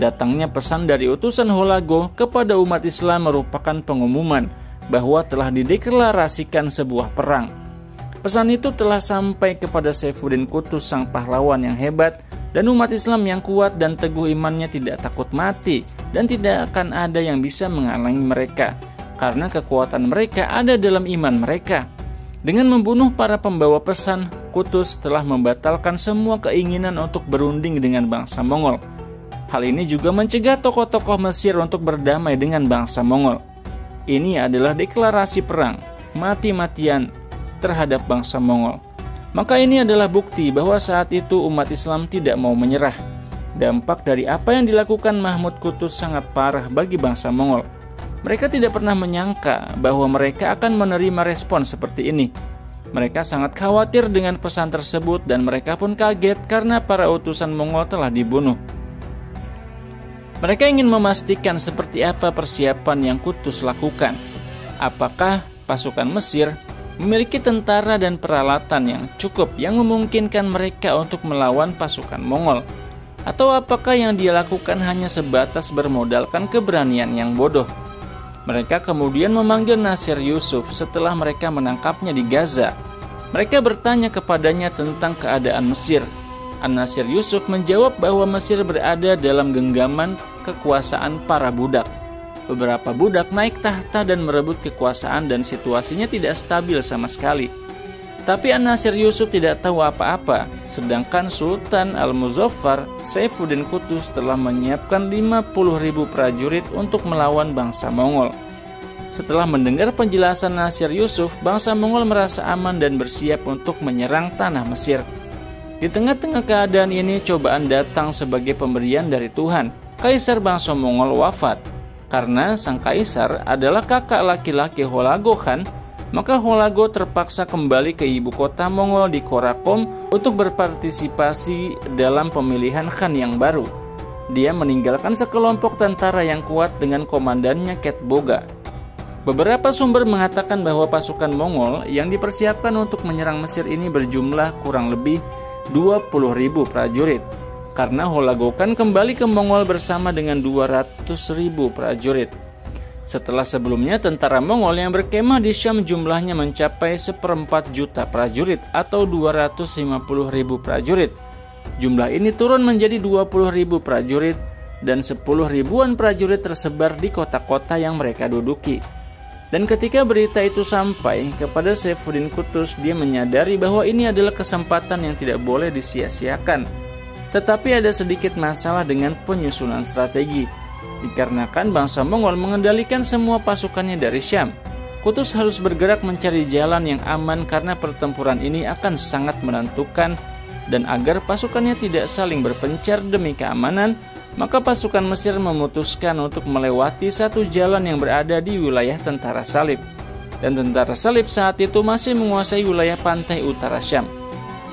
Datangnya pesan dari utusan Holago kepada umat Islam merupakan pengumuman bahwa telah dideklarasikan sebuah perang. Pesan itu telah sampai kepada Saifuddin Qutuz, sang pahlawan yang hebat, dan umat Islam yang kuat dan teguh imannya tidak takut mati, dan tidak akan ada yang bisa menghalangi mereka, karena kekuatan mereka ada dalam iman mereka. Dengan membunuh para pembawa pesan, Qutuz telah membatalkan semua keinginan untuk berunding dengan bangsa Mongol. Hal ini juga mencegah tokoh-tokoh Mesir untuk berdamai dengan bangsa Mongol. Ini adalah deklarasi perang, mati-matian terhadap bangsa Mongol. Maka ini adalah bukti bahwa saat itu umat Islam tidak mau menyerah. Dampak dari apa yang dilakukan Mahmud Qutuz sangat parah bagi bangsa Mongol. Mereka tidak pernah menyangka bahwa mereka akan menerima respon seperti ini. Mereka sangat khawatir dengan pesan tersebut dan mereka pun kaget karena para utusan Mongol telah dibunuh. Mereka ingin memastikan seperti apa persiapan yang Qutuz lakukan. Apakah pasukan Mesir memiliki tentara dan peralatan yang cukup yang memungkinkan mereka untuk melawan pasukan Mongol? Atau apakah yang dia lakukan hanya sebatas bermodalkan keberanian yang bodoh? Mereka kemudian memanggil Nasir Yusuf setelah mereka menangkapnya di Gaza. Mereka bertanya kepadanya tentang keadaan Mesir. An-Nasir Yusuf menjawab bahwa Mesir berada dalam genggaman kekuasaan para budak. Beberapa budak naik tahta dan merebut kekuasaan dan situasinya tidak stabil sama sekali. Tapi An-Nasir Yusuf tidak tahu apa-apa, sedangkan Sultan Al-Muzaffar Saifuddin Qutuz telah menyiapkan 50.000 prajurit untuk melawan bangsa Mongol. Setelah mendengar penjelasan Nasir Yusuf, bangsa Mongol merasa aman dan bersiap untuk menyerang tanah Mesir. Di tengah-tengah keadaan ini, cobaan datang sebagai pemberian dari Tuhan. Kaisar bangsa Mongol wafat. Karena sang kaisar adalah kakak laki-laki Holago Khan, maka Holago terpaksa kembali ke ibu kota Mongol di Karakum untuk berpartisipasi dalam pemilihan Khan yang baru. Dia meninggalkan sekelompok tentara yang kuat dengan komandannya Ketboga. Beberapa sumber mengatakan bahwa pasukan Mongol yang dipersiapkan untuk menyerang Mesir ini berjumlah kurang lebih 20.000 prajurit. Karena Holago Khan kembali ke Mongol bersama dengan 200.000 prajurit. Setelah sebelumnya tentara Mongol yang berkemah di Syam jumlahnya mencapai 1/4 juta prajurit atau 250.000 prajurit. Jumlah ini turun menjadi 20.000 prajurit dan 10.000-an prajurit tersebar di kota-kota yang mereka duduki. Dan ketika berita itu sampai kepada Saifuddin Qutuz, dia menyadari bahwa ini adalah kesempatan yang tidak boleh disia-siakan. Tetapi ada sedikit masalah dengan penyusunan strategi. Dikarenakan bangsa Mongol mengendalikan semua pasukannya dari Syam, Qutuz harus bergerak mencari jalan yang aman karena pertempuran ini akan sangat menentukan. Dan agar pasukannya tidak saling berpencar demi keamanan, maka pasukan Mesir memutuskan untuk melewati satu jalan yang berada di wilayah tentara Salib. Dan tentara Salib saat itu masih menguasai wilayah pantai utara Syam.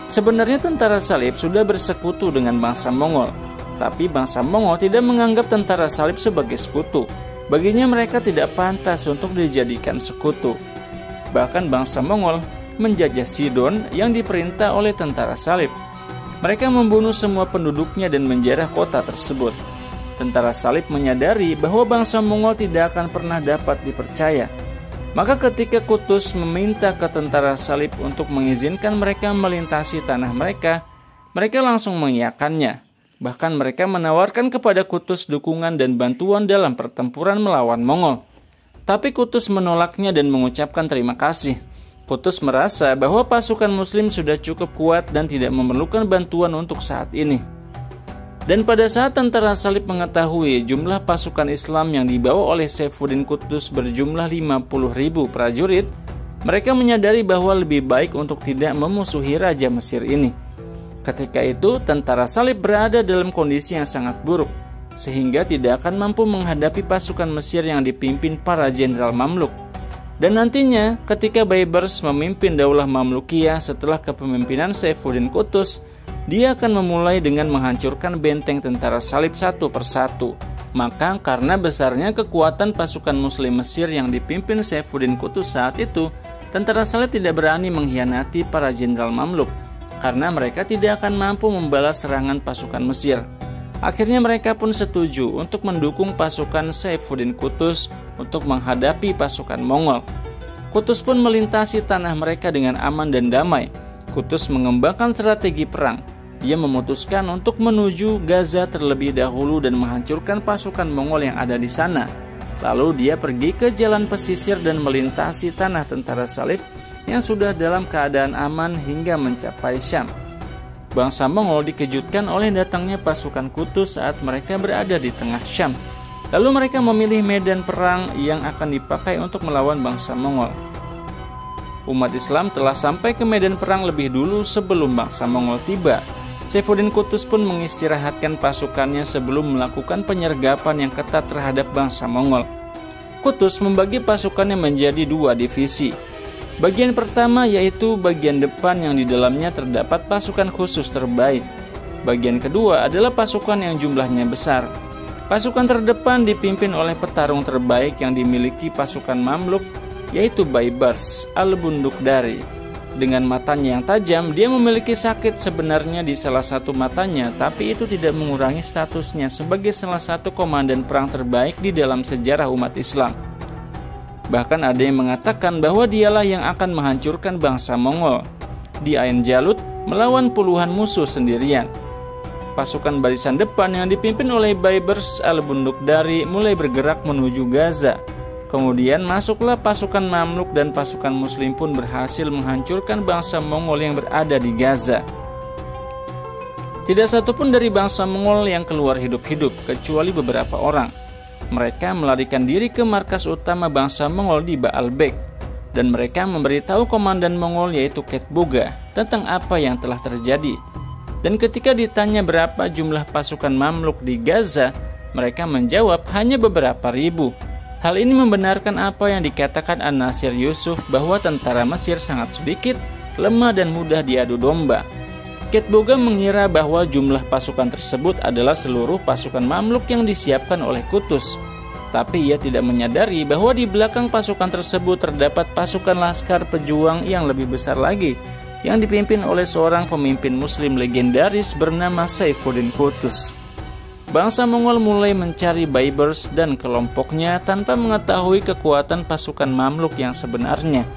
Sebenarnya tentara Salib sudah bersekutu dengan bangsa Mongol, tapi bangsa Mongol tidak menganggap tentara Salib sebagai sekutu. Baginya mereka tidak pantas untuk dijadikan sekutu. Bahkan bangsa Mongol menjajah Sidon yang diperintah oleh tentara Salib. Mereka membunuh semua penduduknya dan menjarah kota tersebut. Tentara Salib menyadari bahwa bangsa Mongol tidak akan pernah dapat dipercaya. Maka ketika Qutuz meminta ke tentara Salib untuk mengizinkan mereka melintasi tanah mereka, mereka langsung mengiyakannya. Bahkan mereka menawarkan kepada Qutuz dukungan dan bantuan dalam pertempuran melawan Mongol. Tapi Qutuz menolaknya dan mengucapkan terima kasih. Qutuz merasa bahwa pasukan muslim sudah cukup kuat dan tidak memerlukan bantuan untuk saat ini. Dan pada saat tentara Salib mengetahui jumlah pasukan Islam yang dibawa oleh Saifuddin Qutuz berjumlah 50.000 prajurit, mereka menyadari bahwa lebih baik untuk tidak memusuhi Raja Mesir ini. Ketika itu, tentara Salib berada dalam kondisi yang sangat buruk, sehingga tidak akan mampu menghadapi pasukan Mesir yang dipimpin para jenderal Mamluk. Dan nantinya, ketika Baybars memimpin Daulah Mamlukiyah setelah kepemimpinan Saifuddin Qutuz, dia akan memulai dengan menghancurkan benteng tentara Salib satu persatu. Maka karena besarnya kekuatan pasukan muslim Mesir yang dipimpin Saifuddin Qutuz saat itu, tentara Salib tidak berani mengkhianati para jenderal Mamluk, karena mereka tidak akan mampu membalas serangan pasukan Mesir. Akhirnya mereka pun setuju untuk mendukung pasukan Saifuddin Qutuz untuk menghadapi pasukan Mongol. Qutuz pun melintasi tanah mereka dengan aman dan damai. Qutuz mengembangkan strategi perang. Dia memutuskan untuk menuju Gaza terlebih dahulu dan menghancurkan pasukan Mongol yang ada di sana. Lalu dia pergi ke jalan pesisir dan melintasi tanah tentara salib yang sudah dalam keadaan aman hingga mencapai Syam. Bangsa Mongol dikejutkan oleh datangnya pasukan Qutuz saat mereka berada di tengah Syam. Lalu mereka memilih medan perang yang akan dipakai untuk melawan bangsa Mongol. Umat Islam telah sampai ke medan perang lebih dulu sebelum bangsa Mongol tiba. Saifuddin Qutuz pun mengistirahatkan pasukannya sebelum melakukan penyergapan yang ketat terhadap bangsa Mongol. Qutuz membagi pasukannya menjadi 2 divisi. Bagian pertama yaitu bagian depan yang di dalamnya terdapat pasukan khusus terbaik. Bagian kedua adalah pasukan yang jumlahnya besar. Pasukan terdepan dipimpin oleh petarung terbaik yang dimiliki pasukan Mamluk, yaitu Baibars al-Bundukdari. Dengan matanya yang tajam, dia memiliki sakit sebenarnya di salah satu matanya, tapi itu tidak mengurangi statusnya sebagai salah satu komandan perang terbaik di dalam sejarah umat Islam. Bahkan ada yang mengatakan bahwa dialah yang akan menghancurkan bangsa Mongol di Ain Jalut melawan puluhan musuh sendirian. Pasukan barisan depan yang dipimpin oleh Baibars al-Bundukdari mulai bergerak menuju Gaza. Kemudian masuklah pasukan Mamluk dan pasukan Muslim pun berhasil menghancurkan bangsa Mongol yang berada di Gaza. Tidak satupun dari bangsa Mongol yang keluar hidup-hidup kecuali beberapa orang. Mereka melarikan diri ke markas utama bangsa Mongol di Baalbek, dan mereka memberitahu komandan Mongol yaitu Ketboga tentang apa yang telah terjadi. Dan ketika ditanya berapa jumlah pasukan Mamluk di Gaza, mereka menjawab hanya beberapa ribu. Hal ini membenarkan apa yang dikatakan An-Nasir Yusuf bahwa tentara Mesir sangat sedikit, lemah dan mudah diadu domba. Ketboga mengira bahwa jumlah pasukan tersebut adalah seluruh pasukan Mamluk yang disiapkan oleh Qutuz. Tapi ia tidak menyadari bahwa di belakang pasukan tersebut terdapat pasukan laskar pejuang yang lebih besar lagi, yang dipimpin oleh seorang pemimpin Muslim legendaris bernama Saifuddin Qutuz. Bangsa Mongol mulai mencari Baibars dan kelompoknya tanpa mengetahui kekuatan pasukan Mamluk yang sebenarnya.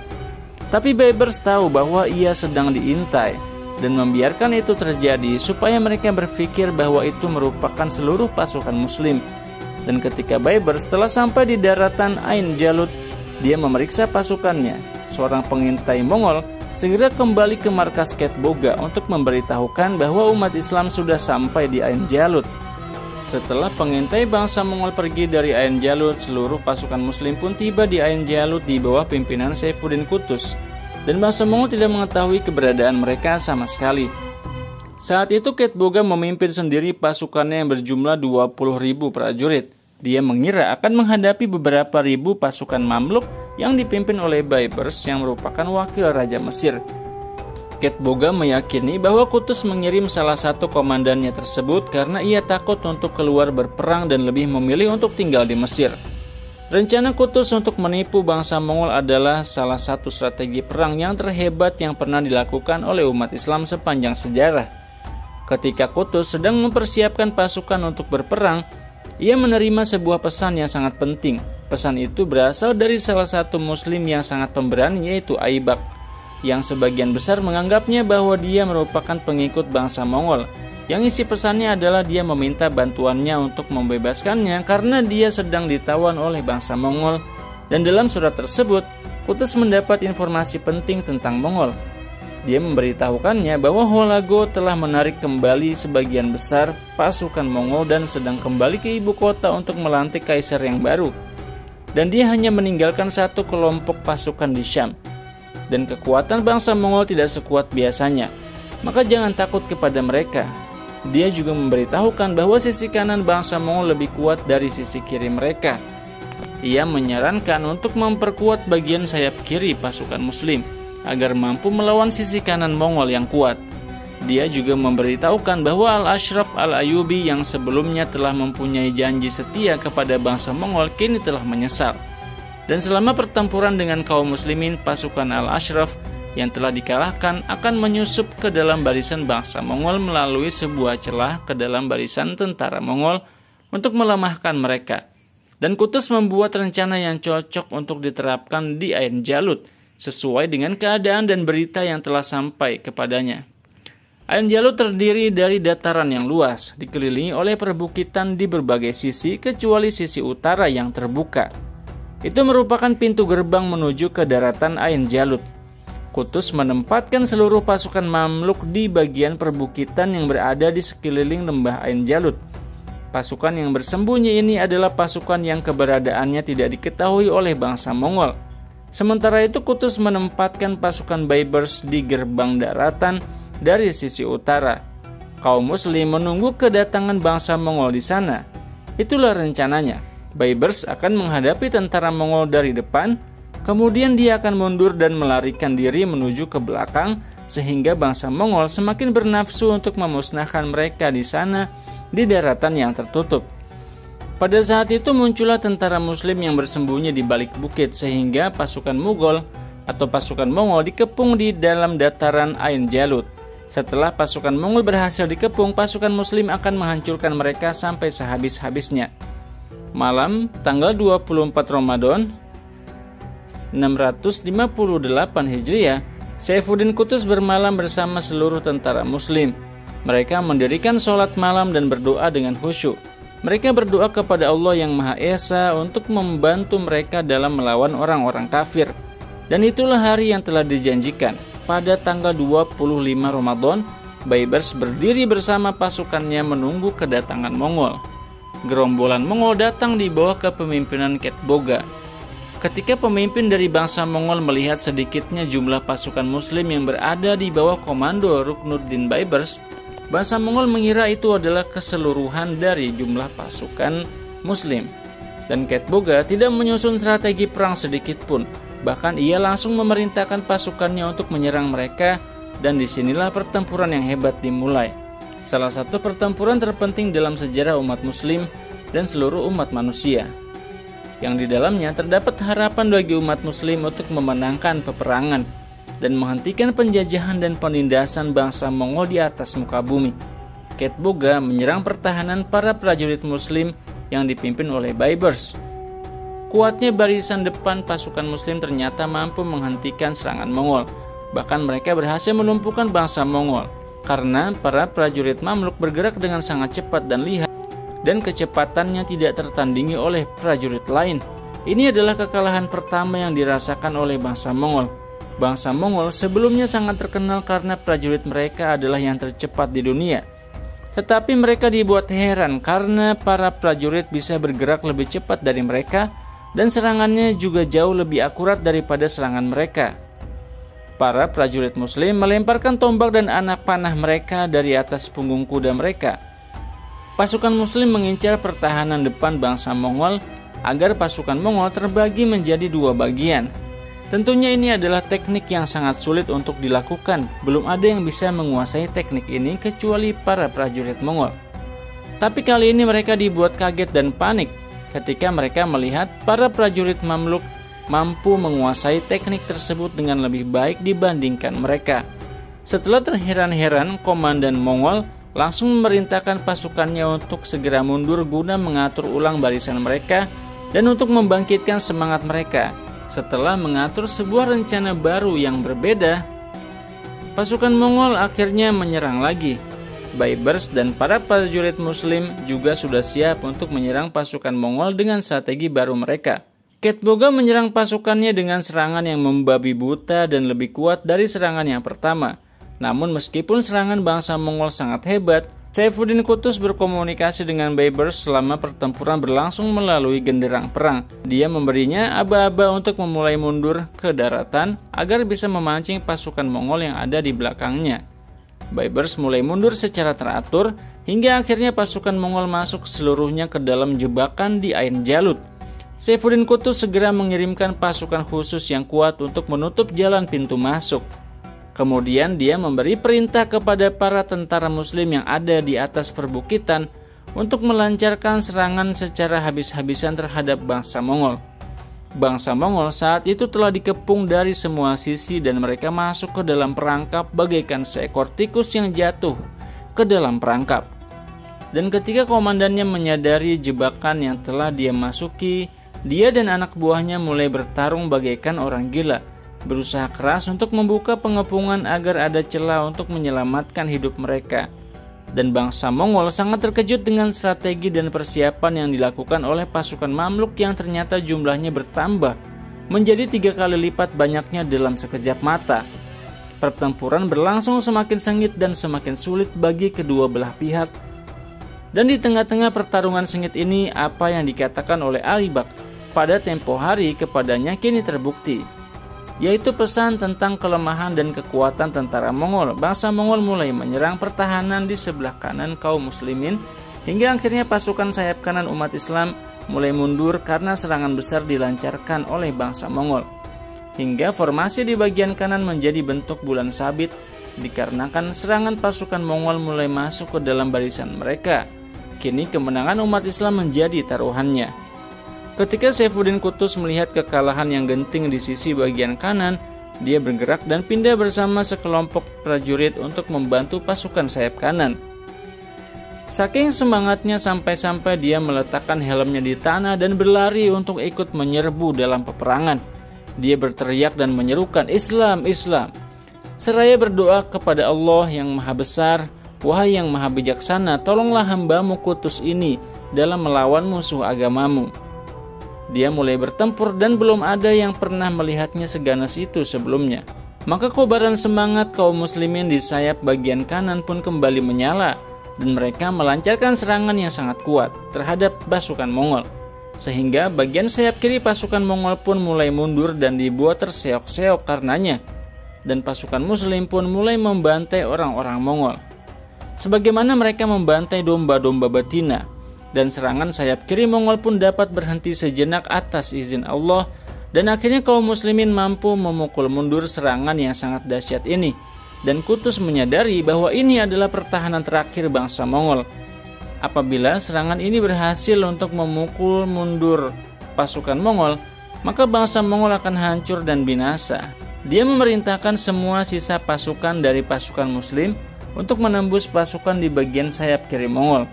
Tapi Baibars tahu bahwa ia sedang diintai dan membiarkan itu terjadi supaya mereka berpikir bahwa itu merupakan seluruh pasukan Muslim. Dan ketika Baibars telah sampai di daratan Ain Jalut, dia memeriksa pasukannya. Seorang pengintai Mongol segera kembali ke markas Ketboga untuk memberitahukan bahwa umat Islam sudah sampai di Ain Jalut. Setelah pengintai bangsa Mongol pergi dari Ain Jalut, seluruh pasukan Muslim pun tiba di Ain Jalut di bawah pimpinan Saifuddin Qutuz. Dan bangsa Mongol tidak mengetahui keberadaan mereka sama sekali. Saat itu Ketboga memimpin sendiri pasukannya yang berjumlah 20.000 prajurit. Dia mengira akan menghadapi beberapa ribu pasukan Mamluk yang dipimpin oleh Baibars yang merupakan wakil Raja Mesir. Ketboga meyakini bahwa Qutuz mengirim salah satu komandannya tersebut karena ia takut untuk keluar berperang dan lebih memilih untuk tinggal di Mesir. Rencana Qutuz untuk menipu bangsa Mongol adalah salah satu strategi perang yang terhebat yang pernah dilakukan oleh umat Islam sepanjang sejarah. Ketika Qutuz sedang mempersiapkan pasukan untuk berperang, ia menerima sebuah pesan yang sangat penting. Pesan itu berasal dari salah satu Muslim yang sangat pemberani, yaitu Aibak, yang sebagian besar menganggapnya bahwa dia merupakan pengikut bangsa Mongol. Yang isi pesannya adalah dia meminta bantuannya untuk membebaskannya karena dia sedang ditawan oleh bangsa Mongol. Dan dalam surat tersebut, Qutuz mendapat informasi penting tentang Mongol. Dia memberitahukannya bahwa Holago telah menarik kembali sebagian besar pasukan Mongol dan sedang kembali ke ibu kota untuk melantik kaisar yang baru. Dan dia hanya meninggalkan satu kelompok pasukan di Syam. Dan kekuatan bangsa Mongol tidak sekuat biasanya. Maka jangan takut kepada mereka. Dia juga memberitahukan bahwa sisi kanan bangsa Mongol lebih kuat dari sisi kiri mereka. Ia menyarankan untuk memperkuat bagian sayap kiri pasukan Muslim agar mampu melawan sisi kanan Mongol yang kuat. Dia juga memberitahukan bahwa Al-Ashraf Al-Ayubi yang sebelumnya telah mempunyai janji setia kepada bangsa Mongol kini telah menyesal. Dan selama pertempuran dengan kaum muslimin, pasukan Al-Ashraf yang telah dikalahkan akan menyusup ke dalam barisan bangsa Mongol melalui sebuah celah ke dalam barisan tentara Mongol untuk melemahkan mereka. Dan Qutuz membuat rencana yang cocok untuk diterapkan di Ain Jalut sesuai dengan keadaan dan berita yang telah sampai kepadanya. Ain Jalut terdiri dari dataran yang luas, dikelilingi oleh perbukitan di berbagai sisi kecuali sisi utara yang terbuka. Itu merupakan pintu gerbang menuju ke daratan Ain Jalut. Qutuz menempatkan seluruh pasukan Mamluk di bagian perbukitan yang berada di sekeliling lembah Ain Jalut. Pasukan yang bersembunyi ini adalah pasukan yang keberadaannya tidak diketahui oleh bangsa Mongol. Sementara itu Qutuz menempatkan pasukan Baibars di gerbang daratan dari sisi utara. Kaum Muslim menunggu kedatangan bangsa Mongol di sana. Itulah rencananya. Baibars akan menghadapi tentara Mongol dari depan, kemudian dia akan mundur dan melarikan diri menuju ke belakang sehingga bangsa Mongol semakin bernafsu untuk memusnahkan mereka di sana di daratan yang tertutup. Pada saat itu muncullah tentara Muslim yang bersembunyi di balik bukit sehingga pasukan Mughal atau pasukan Mongol dikepung di dalam dataran Ain Jalut. Setelah pasukan Mongol berhasil dikepung, pasukan Muslim akan menghancurkan mereka sampai sehabis-habisnya. Malam tanggal 24 Ramadan 658 Hijriah, Saifuddin Qutuz bermalam bersama seluruh tentara Muslim. Mereka mendirikan sholat malam dan berdoa dengan khusyuk. Mereka berdoa kepada Allah yang Maha Esa untuk membantu mereka dalam melawan orang-orang kafir. Dan itulah hari yang telah dijanjikan. Pada tanggal 25 Ramadan, Baibars berdiri bersama pasukannya menunggu kedatangan Mongol. Gerombolan Mongol datang di bawah kepemimpinan Ketboga. Ketika pemimpin dari bangsa Mongol melihat sedikitnya jumlah pasukan Muslim yang berada di bawah komando Ruknuddin Baibars, bangsa Mongol mengira itu adalah keseluruhan dari jumlah pasukan Muslim. Dan Ketboga tidak menyusun strategi perang sedikit pun. Bahkan ia langsung memerintahkan pasukannya untuk menyerang mereka, dan disinilah pertempuran yang hebat dimulai. Salah satu pertempuran terpenting dalam sejarah umat Muslim dan seluruh umat manusia, yang di dalamnya terdapat harapan bagi umat Muslim untuk memenangkan peperangan dan menghentikan penjajahan dan penindasan bangsa Mongol di atas muka bumi. Ketboga menyerang pertahanan para prajurit Muslim yang dipimpin oleh Baibars. Kuatnya barisan depan pasukan Muslim ternyata mampu menghentikan serangan Mongol. Bahkan mereka berhasil melumpuhkan bangsa Mongol karena para prajurit Mamluk bergerak dengan sangat cepat dan lihai, dan kecepatannya tidak tertandingi oleh prajurit lain. Ini adalah kekalahan pertama yang dirasakan oleh bangsa Mongol. Bangsa Mongol sebelumnya sangat terkenal karena prajurit mereka adalah yang tercepat di dunia. Tetapi mereka dibuat heran karena para prajurit bisa bergerak lebih cepat dari mereka, dan serangannya juga jauh lebih akurat daripada serangan mereka. Para prajurit Muslim melemparkan tombak dan anak panah mereka dari atas punggung kuda mereka. Pasukan Muslim mengincar pertahanan depan bangsa Mongol agar pasukan Mongol terbagi menjadi dua bagian. Tentunya ini adalah teknik yang sangat sulit untuk dilakukan. Belum ada yang bisa menguasai teknik ini kecuali para prajurit Mongol. Tapi kali ini mereka dibuat kaget dan panik ketika mereka melihat para prajurit Mamluk mampu menguasai teknik tersebut dengan lebih baik dibandingkan mereka. Setelah terheran-heran, komandan Mongol langsung memerintahkan pasukannya untuk segera mundur guna mengatur ulang barisan mereka dan untuk membangkitkan semangat mereka. Setelah mengatur sebuah rencana baru yang berbeda, pasukan Mongol akhirnya menyerang lagi. Baibars dan para prajurit Muslim juga sudah siap untuk menyerang pasukan Mongol dengan strategi baru mereka. Ketboga menyerang pasukannya dengan serangan yang membabi buta dan lebih kuat dari serangan yang pertama. Namun meskipun serangan bangsa Mongol sangat hebat, Saifuddin Qutuz berkomunikasi dengan Baibars selama pertempuran berlangsung melalui genderang perang. Dia memberinya aba-aba untuk memulai mundur ke daratan agar bisa memancing pasukan Mongol yang ada di belakangnya. Baibars mulai mundur secara teratur hingga akhirnya pasukan Mongol masuk seluruhnya ke dalam jebakan di Ain Jalut. Saifuddin Qutuz segera mengirimkan pasukan khusus yang kuat untuk menutup jalan pintu masuk. Kemudian dia memberi perintah kepada para tentara Muslim yang ada di atas perbukitan untuk melancarkan serangan secara habis-habisan terhadap bangsa Mongol. Bangsa Mongol saat itu telah dikepung dari semua sisi dan mereka masuk ke dalam perangkap bagaikan seekor tikus yang jatuh ke dalam perangkap. Dan ketika komandannya menyadari jebakan yang telah dia masuki, dia dan anak buahnya mulai bertarung bagaikan orang gila, berusaha keras untuk membuka pengepungan agar ada celah untuk menyelamatkan hidup mereka. Dan bangsa Mongol sangat terkejut dengan strategi dan persiapan yang dilakukan oleh pasukan Mamluk yang ternyata jumlahnya bertambah menjadi 3 kali lipat banyaknya dalam sekejap mata. Pertempuran berlangsung semakin sengit dan semakin sulit bagi kedua belah pihak. Dan di tengah-tengah pertarungan sengit ini, apa yang dikatakan oleh Alibak pada tempo hari kepadanya kini terbukti, yaitu pesan tentang kelemahan dan kekuatan tentara Mongol. Bangsa Mongol mulai menyerang pertahanan di sebelah kanan kaum muslimin, hingga akhirnya pasukan sayap kanan umat Islam mulai mundur karena serangan besar dilancarkan oleh bangsa Mongol. Hingga formasi di bagian kanan menjadi bentuk bulan sabit, dikarenakan serangan pasukan Mongol mulai masuk ke dalam barisan mereka. Kini kemenangan umat Islam menjadi taruhannya. Ketika Saifuddin Qutuz melihat kekalahan yang genting di sisi bagian kanan, dia bergerak dan pindah bersama sekelompok prajurit untuk membantu pasukan sayap kanan. Saking semangatnya sampai-sampai dia meletakkan helmnya di tanah dan berlari untuk ikut menyerbu dalam peperangan. Dia berteriak dan menyerukan, "Islam, Islam!" seraya berdoa kepada Allah yang Maha Besar, "Wahai yang Maha Bijaksana, tolonglah hambamu Qutuz ini dalam melawan musuh agamamu." Dia mulai bertempur dan belum ada yang pernah melihatnya seganas itu sebelumnya. Maka kobaran semangat kaum muslimin di sayap bagian kanan pun kembali menyala, dan mereka melancarkan serangan yang sangat kuat terhadap pasukan Mongol. Sehingga bagian sayap kiri pasukan Mongol pun mulai mundur dan dibuat terseok-seok karenanya. Dan pasukan muslim pun mulai membantai orang-orang Mongol, sebagaimana mereka membantai domba-domba betina. Dan serangan sayap kiri Mongol pun dapat berhenti sejenak atas izin Allah, dan akhirnya kaum muslimin mampu memukul mundur serangan yang sangat dahsyat ini. Dan Qutuz menyadari bahwa ini adalah pertahanan terakhir bangsa Mongol. Apabila serangan ini berhasil untuk memukul mundur pasukan Mongol, maka bangsa Mongol akan hancur dan binasa. Dia memerintahkan semua sisa pasukan dari pasukan muslim untuk menembus pasukan di bagian sayap kiri Mongol.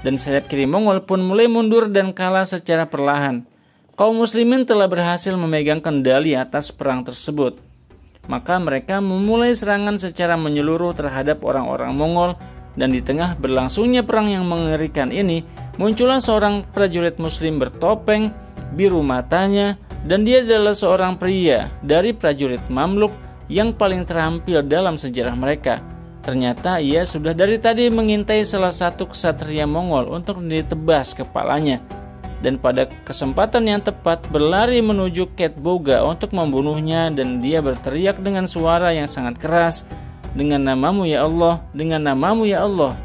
Dan sayap kiri Mongol pun mulai mundur dan kalah secara perlahan. Kaum muslimin telah berhasil memegang kendali atas perang tersebut. Maka mereka memulai serangan secara menyeluruh terhadap orang-orang Mongol, dan di tengah berlangsungnya perang yang mengerikan ini, muncullah seorang prajurit muslim bertopeng, biru matanya, dan dia adalah seorang pria dari prajurit Mamluk yang paling terampil dalam sejarah mereka. Ternyata ia sudah dari tadi mengintai salah satu ksatria Mongol untuk ditebas kepalanya, dan pada kesempatan yang tepat berlari menuju Ketboga untuk membunuhnya, dan dia berteriak dengan suara yang sangat keras, "Dengan namamu ya Allah, dengan namamu ya Allah,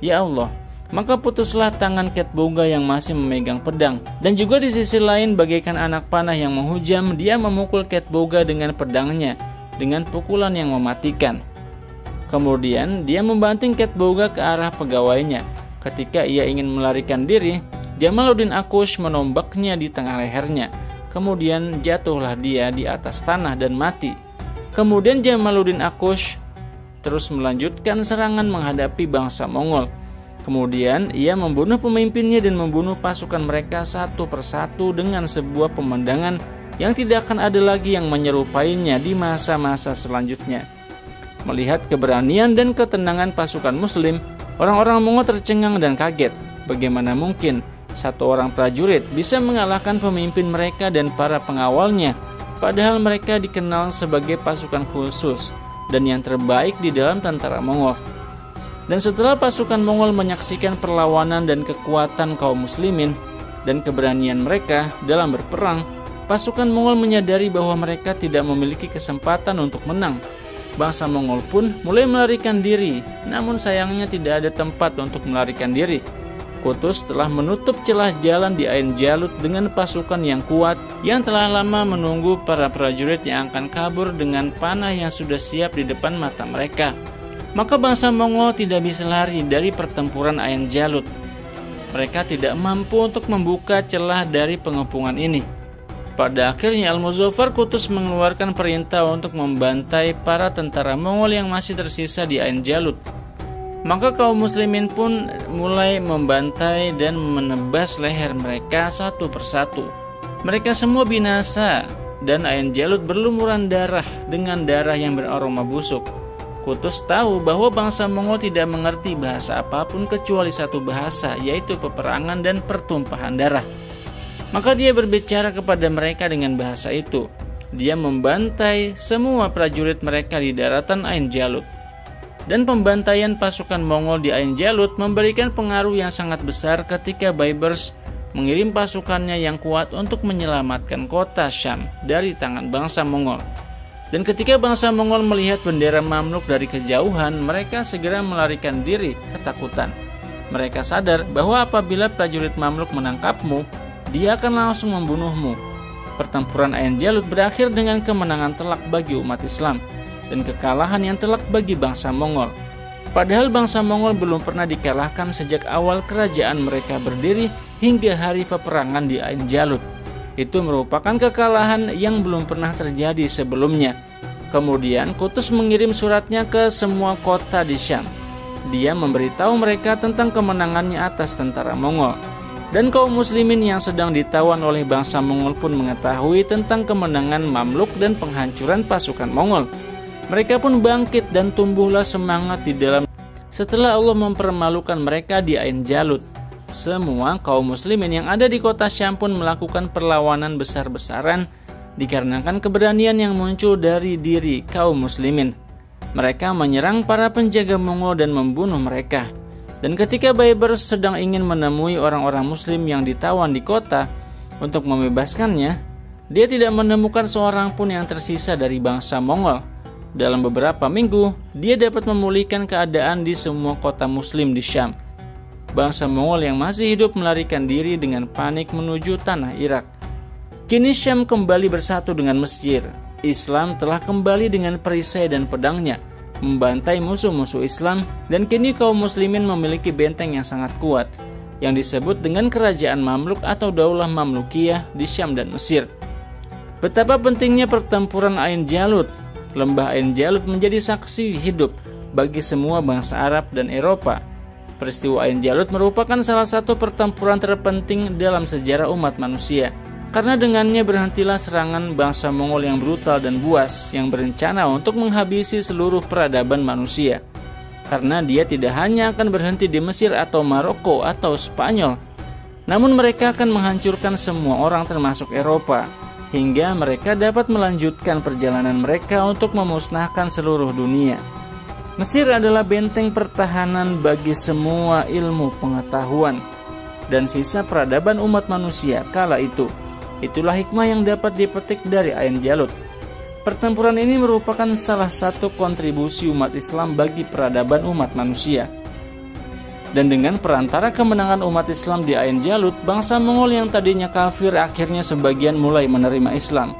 ya Allah." Maka putuslah tangan Ketboga yang masih memegang pedang, dan juga di sisi lain bagaikan anak panah yang menghujam, dia memukul Ketboga dengan pedangnya dengan pukulan yang mematikan. Kemudian dia membanting Ketboga ke arah pegawainya. Ketika ia ingin melarikan diri, Jamaluddin Aqush menombaknya di tengah lehernya. Kemudian jatuhlah dia di atas tanah dan mati. Kemudian Jamaluddin Aqush terus melanjutkan serangan menghadapi bangsa Mongol. Kemudian ia membunuh pemimpinnya dan membunuh pasukan mereka satu persatu dengan sebuah pemandangan yang tidak akan ada lagi yang menyerupainya di masa-masa selanjutnya. Melihat keberanian dan ketenangan pasukan muslim, orang-orang Mongol tercengang dan kaget. Bagaimana mungkin satu orang prajurit bisa mengalahkan pemimpin mereka dan para pengawalnya, padahal mereka dikenal sebagai pasukan khusus dan yang terbaik di dalam tentara Mongol. Dan setelah pasukan Mongol menyaksikan perlawanan dan kekuatan kaum muslimin dan keberanian mereka dalam berperang, pasukan Mongol menyadari bahwa mereka tidak memiliki kesempatan untuk menang. Bangsa Mongol pun mulai melarikan diri, namun sayangnya tidak ada tempat untuk melarikan diri. Qutuz telah menutup celah jalan di Ain Jalut dengan pasukan yang kuat yang telah lama menunggu para prajurit yang akan kabur dengan panah yang sudah siap di depan mata mereka. Maka bangsa Mongol tidak bisa lari dari pertempuran Ain Jalut. Mereka tidak mampu untuk membuka celah dari pengepungan ini. Pada akhirnya Al-Muzaffar Qutuz mengeluarkan perintah untuk membantai para tentara Mongol yang masih tersisa di Ain Jalut. Maka kaum muslimin pun mulai membantai dan menebas leher mereka satu persatu. Mereka semua binasa dan Ain Jalut berlumuran darah dengan darah yang beraroma busuk. Qutuz tahu bahwa bangsa Mongol tidak mengerti bahasa apapun kecuali satu bahasa, yaitu peperangan dan pertumpahan darah. Maka dia berbicara kepada mereka dengan bahasa itu. Dia membantai semua prajurit mereka di daratan Ain Jalut. Dan pembantaian pasukan Mongol di Ain Jalut memberikan pengaruh yang sangat besar ketika Baibars mengirim pasukannya yang kuat untuk menyelamatkan kota Syam dari tangan bangsa Mongol. Dan ketika bangsa Mongol melihat bendera Mamluk dari kejauhan, mereka segera melarikan diri ketakutan. Mereka sadar bahwa apabila prajurit Mamluk menangkapmu, dia akan langsung membunuhmu. Pertempuran Ain Jalut berakhir dengan kemenangan telak bagi umat Islam dan kekalahan yang telak bagi bangsa Mongol. Padahal bangsa Mongol belum pernah dikalahkan sejak awal kerajaan mereka berdiri hingga hari peperangan di Ain Jalut. Itu merupakan kekalahan yang belum pernah terjadi sebelumnya. Kemudian Qutuz mengirim suratnya ke semua kota di Syam. Dia memberitahu mereka tentang kemenangannya atas tentara Mongol. Dan kaum muslimin yang sedang ditawan oleh bangsa Mongol pun mengetahui tentang kemenangan Mamluk dan penghancuran pasukan Mongol. Mereka pun bangkit dan tumbuhlah semangat di dalam setelah Allah mempermalukan mereka di Ain Jalut. Semua kaum muslimin yang ada di kota Syam pun melakukan perlawanan besar-besaran dikarenakan keberanian yang muncul dari diri kaum muslimin. Mereka menyerang para penjaga Mongol dan membunuh mereka. Dan ketika Baibars sedang ingin menemui orang-orang muslim yang ditawan di kota untuk membebaskannya, dia tidak menemukan seorang pun yang tersisa dari bangsa Mongol. Dalam beberapa minggu, dia dapat memulihkan keadaan di semua kota muslim di Syam. Bangsa Mongol yang masih hidup melarikan diri dengan panik menuju tanah Irak. Kini Syam kembali bersatu dengan Mesir. Islam telah kembali dengan perisai dan pedangnya, membantai musuh-musuh Islam, dan kini kaum muslimin memiliki benteng yang sangat kuat yang disebut dengan kerajaan Mamluk atau Daulah Mamlukiyah di Syam dan Mesir. Betapa pentingnya pertempuran Ain Jalut. Lembah Ain Jalut menjadi saksi hidup bagi semua bangsa Arab dan Eropa. Peristiwa Ain Jalut merupakan salah satu pertempuran terpenting dalam sejarah umat manusia, karena dengannya berhentilah serangan bangsa Mongol yang brutal dan buas yang berencana untuk menghabisi seluruh peradaban manusia. Karena dia tidak hanya akan berhenti di Mesir atau Maroko atau Spanyol, namun mereka akan menghancurkan semua orang termasuk Eropa, hingga mereka dapat melanjutkan perjalanan mereka untuk memusnahkan seluruh dunia. Mesir adalah benteng pertahanan bagi semua ilmu pengetahuan dan sisa peradaban umat manusia kala itu. Itulah hikmah yang dapat dipetik dari Ain Jalut. Pertempuran ini merupakan salah satu kontribusi umat Islam bagi peradaban umat manusia. Dan dengan perantara kemenangan umat Islam di Ain Jalut, bangsa Mongol yang tadinya kafir akhirnya sebagian mulai menerima Islam.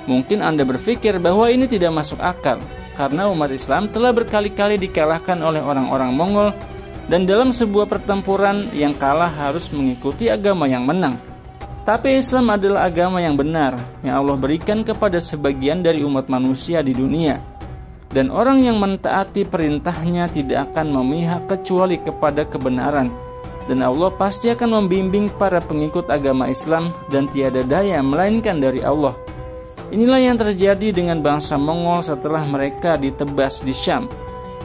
Mungkin Anda berpikir bahwa ini tidak masuk akal, karena umat Islam telah berkali-kali dikalahkan oleh orang-orang Mongol, dan dalam sebuah pertempuran yang kalah harus mengikuti agama yang menang. Tapi Islam adalah agama yang benar, yang Allah berikan kepada sebagian dari umat manusia di dunia. Dan orang yang mentaati perintahnya tidak akan memihak kecuali kepada kebenaran. Dan Allah pasti akan membimbing para pengikut agama Islam dan tiada daya melainkan dari Allah. Inilah yang terjadi dengan bangsa Mongol setelah mereka ditebas di Syam,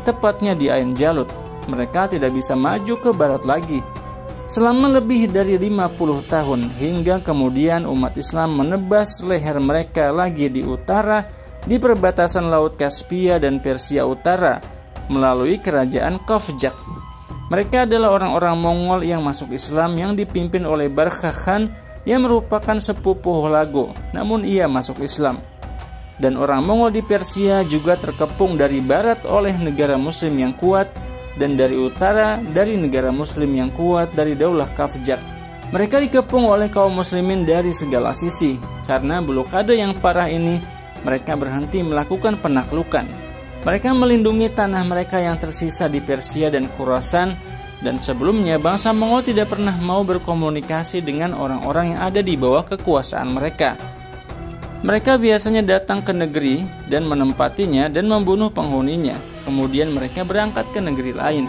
tepatnya di Ain Jalut. Mereka tidak bisa maju ke barat lagi selama lebih dari 50 tahun, hingga kemudian umat Islam menebas leher mereka lagi di utara, di perbatasan Laut Kaspia dan Persia Utara melalui kerajaan Qafjak. Mereka adalah orang-orang Mongol yang masuk Islam yang dipimpin oleh Barkha Khan yang merupakan sepupu Hulagu, namun ia masuk Islam. Dan orang Mongol di Persia juga terkepung dari barat oleh negara muslim yang kuat, dan dari utara dari negara muslim yang kuat dari Daulah Qafjak. Mereka dikepung oleh kaum muslimin dari segala sisi. Karena blokade yang parah ini, mereka berhenti melakukan penaklukan. Mereka melindungi tanah mereka yang tersisa di Persia dan Khurasan, dan sebelumnya bangsa Mongol tidak pernah mau berkomunikasi dengan orang-orang yang ada di bawah kekuasaan mereka. Mereka biasanya datang ke negeri dan menempatinya dan membunuh penghuninya. Kemudian mereka berangkat ke negeri lain.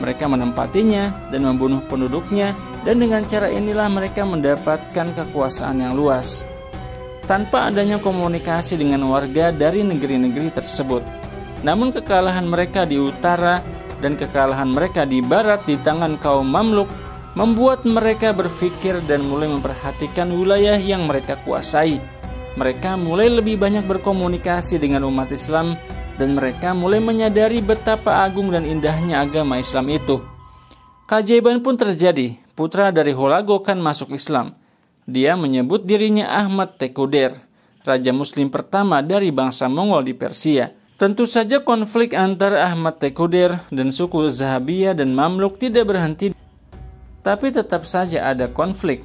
Mereka menempatinya dan membunuh penduduknya, dan dengan cara inilah mereka mendapatkan kekuasaan yang luas tanpa adanya komunikasi dengan warga dari negeri-negeri tersebut. Namun kekalahan mereka di utara dan kekalahan mereka di barat di tangan kaum Mamluk membuat mereka berpikir dan mulai memperhatikan wilayah yang mereka kuasai. Mereka mulai lebih banyak berkomunikasi dengan umat Islam, dan mereka mulai menyadari betapa agung dan indahnya agama Islam itu. Keajaiban pun terjadi. Putra dari Hulagu Khan masuk Islam. Dia menyebut dirinya Ahmad Tekuder, raja muslim pertama dari bangsa Mongol di Persia. Tentu saja konflik antara Ahmad Tekuder dan suku Zahabiyah dan Mamluk tidak berhenti, tapi tetap saja ada konflik.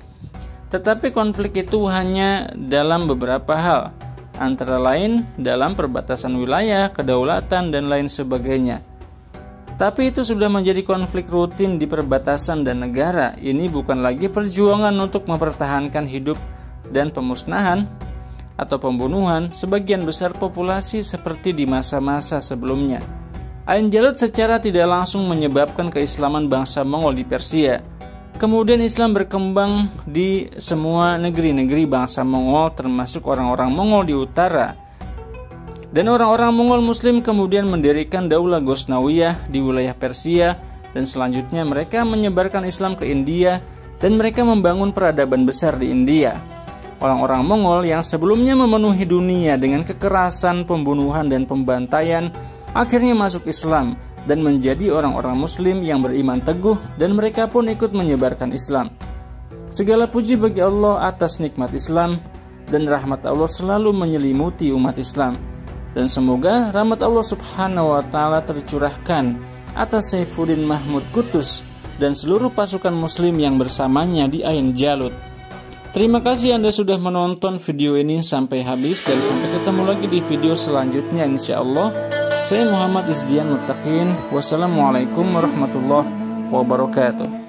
Tetapi konflik itu hanya dalam beberapa hal, antara lain dalam perbatasan wilayah, kedaulatan, dan lain sebagainya. Tapi itu sudah menjadi konflik rutin di perbatasan dan negara. Ini bukan lagi perjuangan untuk mempertahankan hidup dan pemusnahan atau pembunuhan sebagian besar populasi seperti di masa-masa sebelumnya. Ain Jalut secara tidak langsung menyebabkan keislaman bangsa Mongol di Persia. Kemudian Islam berkembang di semua negeri-negeri bangsa Mongol, termasuk orang-orang Mongol di utara. Dan orang-orang Mongol Muslim kemudian mendirikan Daulah Ghaznawiyah di wilayah Persia, dan selanjutnya mereka menyebarkan Islam ke India, dan mereka membangun peradaban besar di India. Orang-orang Mongol yang sebelumnya memenuhi dunia dengan kekerasan, pembunuhan, dan pembantaian, akhirnya masuk Islam dan menjadi orang-orang Muslim yang beriman teguh, dan mereka pun ikut menyebarkan Islam. Segala puji bagi Allah atas nikmat Islam, dan rahmat Allah selalu menyelimuti umat Islam. Dan semoga rahmat Allah Subhanahu wa Ta'ala tercurahkan atas Saifuddin Mahmud Qutuz dan seluruh pasukan Muslim yang bersamanya di Ain Jalut. Terima kasih Anda sudah menonton video ini sampai habis, dan sampai ketemu lagi di video selanjutnya insyaallah. Saya Muhammad Izdian Muttaqin. Wassalamualaikum warahmatullahi wabarakatuh.